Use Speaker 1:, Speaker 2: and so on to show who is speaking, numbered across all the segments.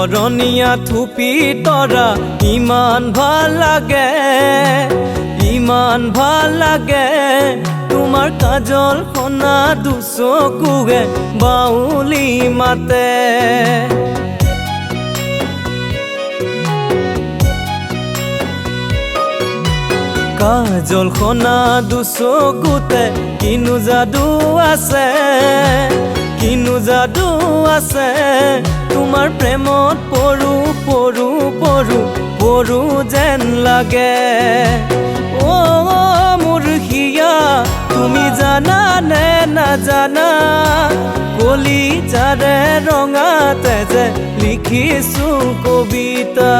Speaker 1: সাগৰণীয়া থুপি তৰা ইমান ভাল লাগে, ইমান ভাল লাগে। তোমাৰ কাজল সনা দুচকুৱে বাউলি মাতে। কাজল সনা দুচকুতে কিনো যাদু আছে, কিনো যাদু আছে। তোমাৰ প্ৰেমত পৰো পৰো পৰো পৰো যেন লাগে। মোৰ হিয়া তুমি জানা নে নাজানা, কলিজাৰে ৰঙাতে যে লিখিছো কবিতা,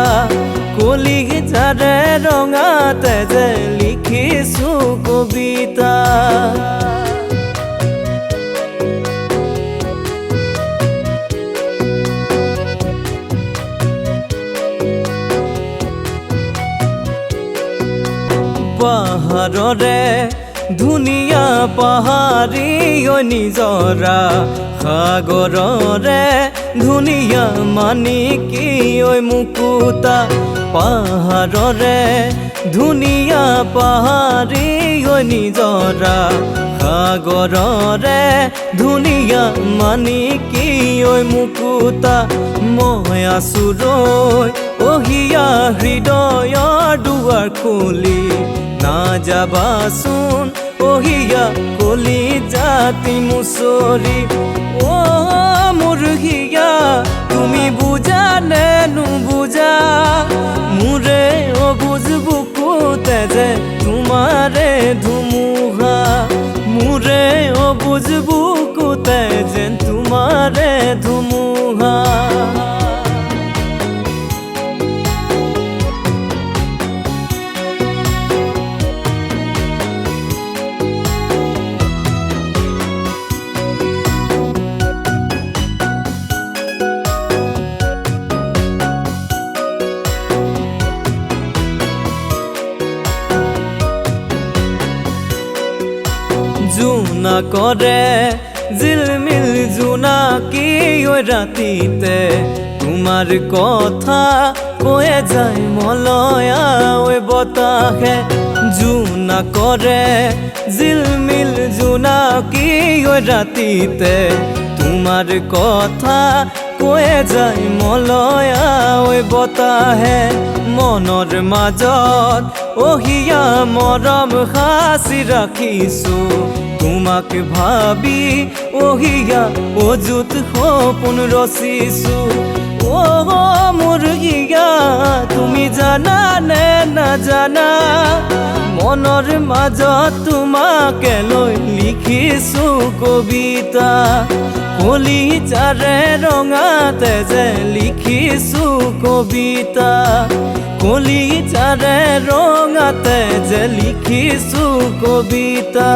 Speaker 1: কলিজাৰে ৰঙাতে যে লিখিছো কবিতা। পাহাৰৰে ধুনীয়া পাহাৰী নিজৰা, সাগৰৰে ধুনীয়া মানিকী মুকুতা। পাহাৰৰে ধুনীয়া পাহাৰী নিজৰা, সাগৰৰে ধুনীয়া মানিকী মুকুতা। মই আছো ৰৈ অহিয়া হৃদয়ৰ দুৱাৰ খুলি, নাযাবাচোন অহিয়া কলিজাতি মুচৰি। মোৰ হিয়া তুমি বুজা নে নুবুজা, মোৰে অবুজ বুকুতে যে তোমাৰে ধুমুহা, মোৰে অবুজ বুকুতে যেন তোমাৰে ধুমুহা। জোনাকৰে জিলমিল জোনাকী ৰাতিতে, তোমাৰ কথা কৈয়ে যায় মলয়া বতাহে। জোনাকৰে জিলমিল জোনাকী ৰাতিতে, তোমাৰ কথা কৈয়ে যায় মলয়া বতাহে। মনৰ মাজত অহিয়া মৰম সাঁচি ৰাখিছো, তোমাক ভাবি অহিয়া অযুত সপোন ৰচিছো। মোৰ হিয়া তুমি জানা নে নাজানা, মনৰ মাজত তোমাকে লৈ লিখিছো কবিতা, কলিজাৰে ৰঙাতে যে লিখিছো কবিতা, কলিজাৰে ৰঙাতে যে লিখিছো কবিতা।